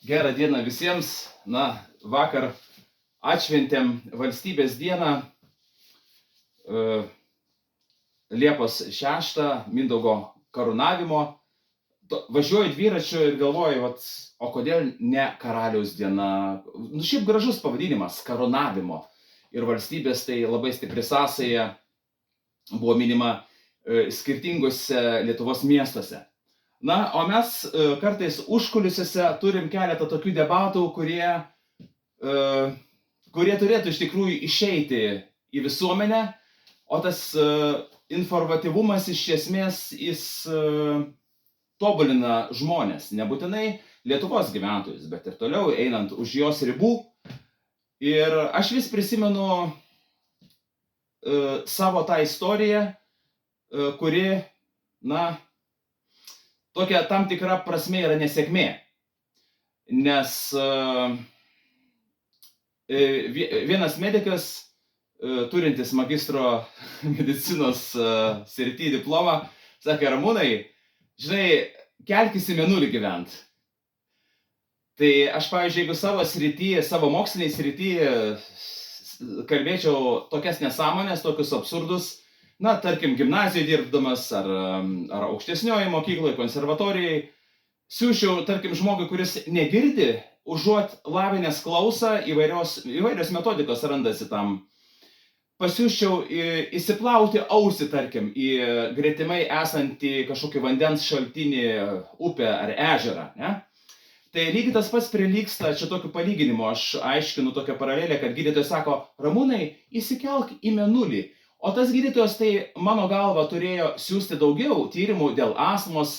Gerą dieną visiems. Vakar atšventėm valstybės dieną, Liepos 6, Mindaugo karūnavimo. Važiuoju dviračiu ir galvoju, o kodėl ne karaliaus diena? Šiaip gražus pavadinimas - karūnavimo. Ir valstybės tai labai stipri sąsaja buvo minima skirtingose Lietuvos miestuose. O mes kartais užkulisiuose turim keletą tokių debatų, kurie turėtų iš tikrųjų išeiti į visuomenę, o tas informatyvumas iš esmės jis tobulina žmonės, nebūtinai Lietuvos gyventojus, bet ir toliau einant už jos ribų. Ir aš vis prisimenu savo tą istoriją, kuri, tokia tam tikra prasme yra nesėkmė, nes vienas medikas, turintis magistro medicinos srity diplomą, sakė: Ramūnai, žinai, kelkis į Mėnulį gyvent. Tai aš, pavyzdžiui, jeigu savo moksliniai srity kalbėčiau tokias nesąmonės, tokius absurdus, tarkim, gimnazijoje dirbdamas ar aukštesnioje mokykloje, konservatorijai, siūčiau, tarkim, žmogui, kuris negirdi, užuot lavinęs klausą, įvairios metodikos randasi tam, pasiūsčiau įsiplauti ausį, tarkim, į gretimai esantį kažkokį vandens šaltinį, upę ar ežerą, ne? Tai lygiai tas pats prilygsta, čia tokiu palyginimu, aš aiškinu tokią paralelę, kad gydytojas sako: Ramūnai, įsikelk į Mėnulį. O tas gydytojas tai, mano galva, turėjo siųsti daugiau tyrimų dėl astmos,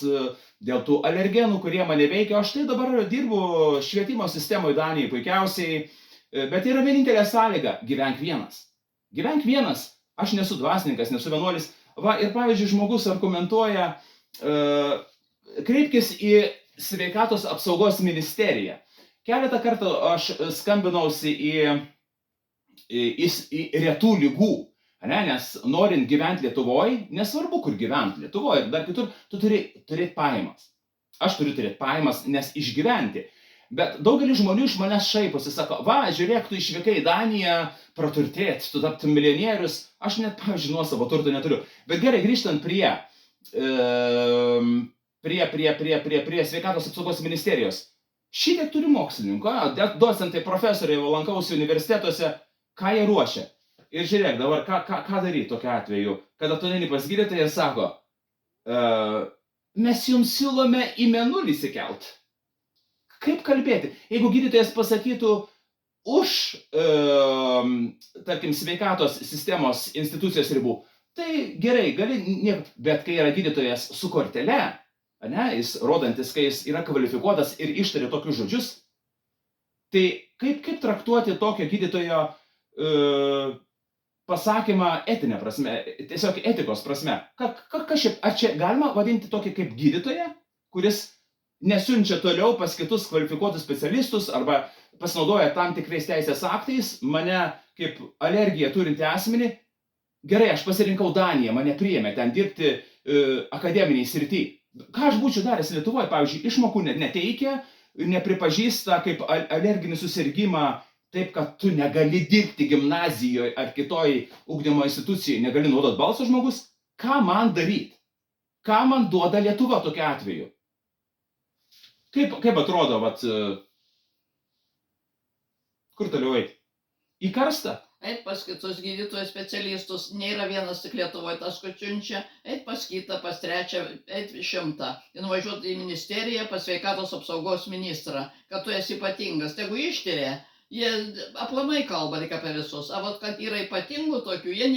dėl tų alergenų, kurie mane veikia. Aš tai dabar dirbu švietimo sistemoje Danijai puikiausiai, bet yra vienintelė sąlyga - gyvenk vienas. Gyvenk vienas. Aš nesu dvasininkas, nesu vienuolis. Ir pavyzdžiui, žmogus argumentuoja, kreipkis į Sveikatos apsaugos ministeriją. Keletą kartų aš skambinausi į retų lygų. Nes norint gyventi Lietuvoje, nesvarbu kur gyventi Lietuvoje ir dar kitur, tu turi turėti pajamas. Aš turiu turėti pajamas, nes išgyventi. Bet daugelis žmonių iš manęs šaiposi, sako: žiūrėk, tu išvykai į Daniją, praturtėti, tu taptum milijonierius. Aš net, pavyzdžiui, nuosavo turto neturiu. Bet gerai, grįžtant prie Sveikatos apsaugos ministerijos. Šitiek turi mokslininkų, docentai, profesoriai, lankausi universitetuose, ką jie ruošia. Ir žiūrėk, dabar ką daryti tokiu atveju, kada tu neini pas gydytoją ir sako: mes jums siūlome į Mėnulį įsikelt. Kaip kalbėti? Jeigu gydytojas pasakytų už, tarkim, sveikatos sistemos institucijos ribų, tai gerai, bet kai yra gydytojas su kortele, jis rodantis, kai jis yra kvalifikuotas ir ištarė tokius žodžius, tai kaip traktuoti tokio gydytojo pasakymą etinę prasme, tiesiog etikos prasme? Ar čia galima vadinti tokį kaip gydytoją, kuris nesiunčia toliau pas kitus kvalifikuotus specialistus arba pasinaudoja tam tikrais teisės aktais, mane kaip alergiją turinti asmenį, gerai, aš pasirinkau Daniją, mane priėmė ten dirbti akademiniai srity. Ką aš būčiau daręs Lietuvoje, pavyzdžiui, išmokų neteikia, nepripažįsta kaip alerginį susirgimą, taip, kad tu negali dirbti gimnazijoje ar kitoj ugdymo institucijai, negali naudoti balso žmogus. Ką man daryti? Ką man duoda Lietuva tokiu atveju? Kaip atrodo, kur toliau eiti? Į karstą? Eit pas kitus gydytojus specialistus, nėra vienas tik Lietuvoje tas, ko siunčia, eit pas kitą, pas trečią, eit 100. Nuvažiuoti į ministeriją, pas sveikatos apsaugos ministrą, kad tu esi ypatingas. Tegu ištiria, jie aplamai kalba tik apie visus. Kad yra ypatingų tokių, jie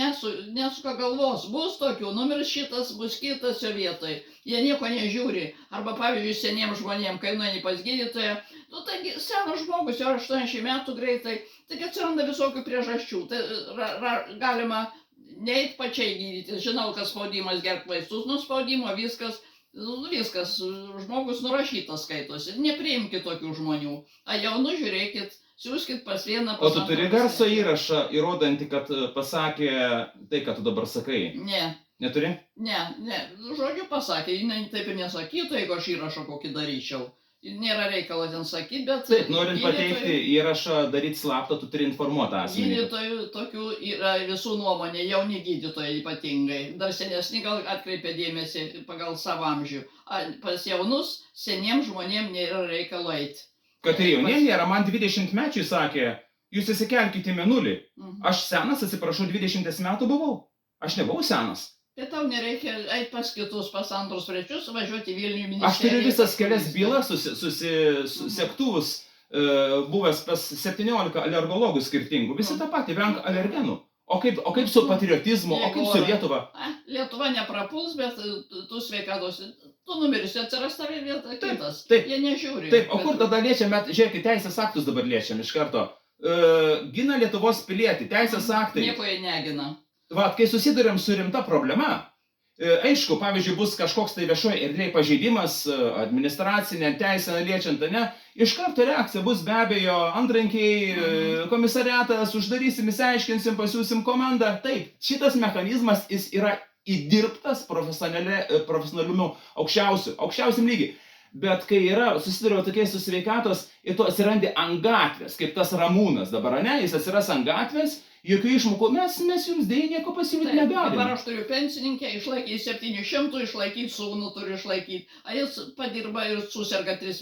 nesuka galvos. Bus tokių, numirs šitas, bus kitas jo vietoj. Jie nieko nežiūri. Arba, pavyzdžiui, seniem žmonėm, kai nueini pas gydytoją, taigi senas žmogus, jau 80 metų greitai, taigi atsiranda visokių priežasčių. Tai galima neit pačiai gydytis. Žinau, kad spaudimas, gerk vaistus nuo spaudimo, viskas, žmogus nurašytas skaitosi. Nepriimkit tokių žmonių. Jaunų žiūrėkit, siūskit pas vieną. O tu turi garso įrašą įrodantį, kad pasakė tai, ką tu dabar sakai? Ne. Neturi? Ne. Žodžiu pasakė, jinai taip ir nesakytų, jeigu aš įrašą kokį daryčiau. Nėra reikalo ten sakyti, bet Taip, norint pateikti įrašą, daryti slaptą, tu turi informuoti asmenį. gydytojų tokių yra visų nuomonė, jauni gydytojai ypatingai. Dar senesni gal atkreipia dėmesį pagal savo amžių. Pas jaunus, seniems žmonėms nėra reikalo eiti. Kad ir jauniem nėra, man 20 mečiai sakė, jūs įsikelkite į mėnulį. Aš senas, atsiprašau, 20 metų buvau. Aš nebuvau senas. Tai tau nereikia eiti pas kitus, pas antrus trečius, važiuoti į Vilnių ministeriją. Aš turiu visas kelias bylas, sektuvus, buvęs pas 17 alergologų skirtingų. Visi tą patį, venk alergenų. O kaip su patriotizmu, o kaip su Lietuva? Lietuva neprapuls, bet tu sveikatos, tu numirsi, atsiras tavė vieta kitas. Taip. Jie nežiūri. Taip, o kur tada liečiame, žiūrėkit, teisės aktus dabar liečiam iš karto. Gina Lietuvos pilietį, teisės aktai. Nieko jie negina. Va, kai susidurėm su rimta problema, aišku, pavyzdžiui, bus kažkoks tai viešoje erdvėje pažeidimas, administracinė teisė liečiant, ne, iš karto reakcija bus be abejo antrankiai, komisariatas, uždarysim, įsiaiškinsim, pasiūsim komandą. Taip, šitas mechanizmas jis yra įdirbtas profesionaliumu aukščiausiam lygiai. Bet kai susiduria tokiais su sveikatos, ir tu atsirandi ant gatvės, kaip tas Ramūnas dabar, ne, jis atsiras ant gatvės, jokių išmokų, mes jums dėja nieko pasiūlyti negalime. Dabar aš turiu pensininkę, išlaikyti 700, išlaikyti sūnų turiu išlaikyti. A jis padirba ir susirga 3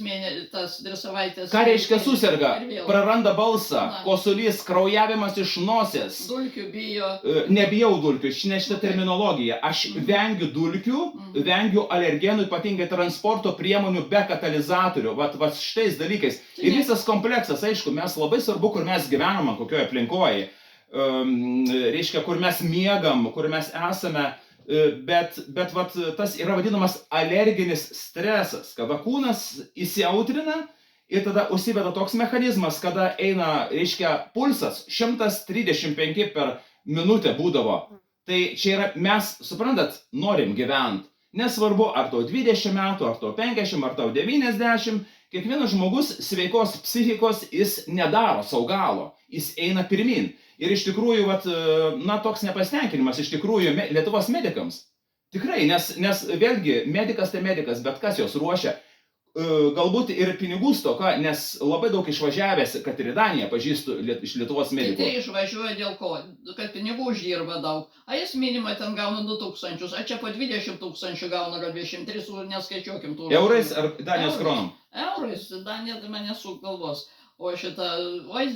savaitės. Ką reiškia susirga? Praranda balsą, kosulys, kraujavimas iš nosies. Dulkių bijo. Nebijau dulkių, ne šitą terminologiją. Aš vengiu dulkių, vengiu alergenų, ypatingai transporto priemonių be katalizatorių. Vat šitais dalykais. Ir visas kompleksas, aišku, mes labai svarbu, kur mes gyvename, kokioje aplinkoje. Reiškia, kur mes miegam, kur mes esame, bet vat, tas yra vadinamas alerginis stresas, kada kūnas įsiautrina ir tada užsiveda toks mechanizmas, kada eina, reiškia, pulsas 135 per minutę būdavo. Tai čia yra, mes, suprantat, norim gyventi. Nesvarbu, ar tau 20 metų, ar tau 50, ar tau 90, kiekvienas žmogus sveikos psichikos jis nedaro sau galo, jis eina pirmin. Ir iš tikrųjų, toks nepasitenkinimas iš tikrųjų Lietuvos medikams. Tikrai, nes vėlgi, medikas tai medikas, bet kas jos ruošia. Galbūt ir pinigų stoka, nes labai daug išvažiavęs, kad ir į Daniją pažįstu iš Lietuvos medikų. Tai išvažiuoja dėl ko? Kad pinigų uždirba daug. A jis minimą ten gauna 2000, a čia po 20 000 gauna, gal 23, neskaičiuokim tų. Eurais ar Danijos kronom? Eurais, Danija tai mane su galvos. O jis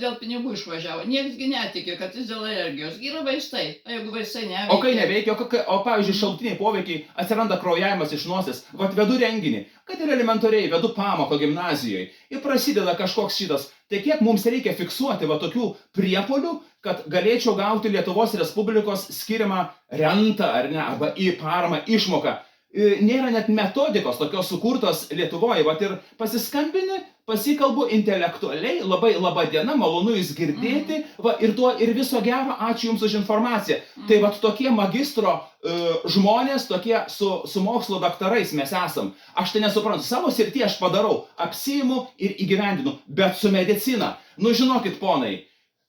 dėl pinigų išvažiavo. Nieksgi netikė, kad jis dėl alergijos. Yra vaistai. O jeigu vaistai neveikia. O kai neveikia, o pavyzdžiui, šalutiniai poveikiai, atsiranda kraujavimas iš nosies. Vat vedu renginį, kad ir elementariai vedu pamoką gimnazijoje. Ir prasideda kažkoks šitas. Tai kiek mums reikia fiksuoti tokių priepuolių, kad galėčiau gauti Lietuvos Respublikos skiriamą rentą ar ne, arba į paramą išmoką. Nėra net metodikos tokios sukurtos Lietuvoje, ir pasiskambini, pasikalbu intelektualiai, labai laba diena, malonu jūs girdėti, ir viso gero, ačiū jums už informaciją. Tai tokie magistro žmonės, tokie su mokslo daktarais mes esam. Aš tai nesuprantu, savo srityje aš padarau, apsiimu ir įgyvendinu, bet su medicina. Nu žinokit, ponai,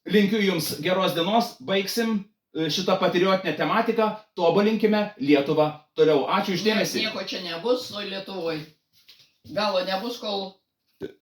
linkiu jums geros dienos, baigsim šitą patriotinę tematiką, tobulinkime Lietuvą toliau. Ačiū už dėmesį. Nieko čia nebus, o Lietuvoje. Galo nebus, kol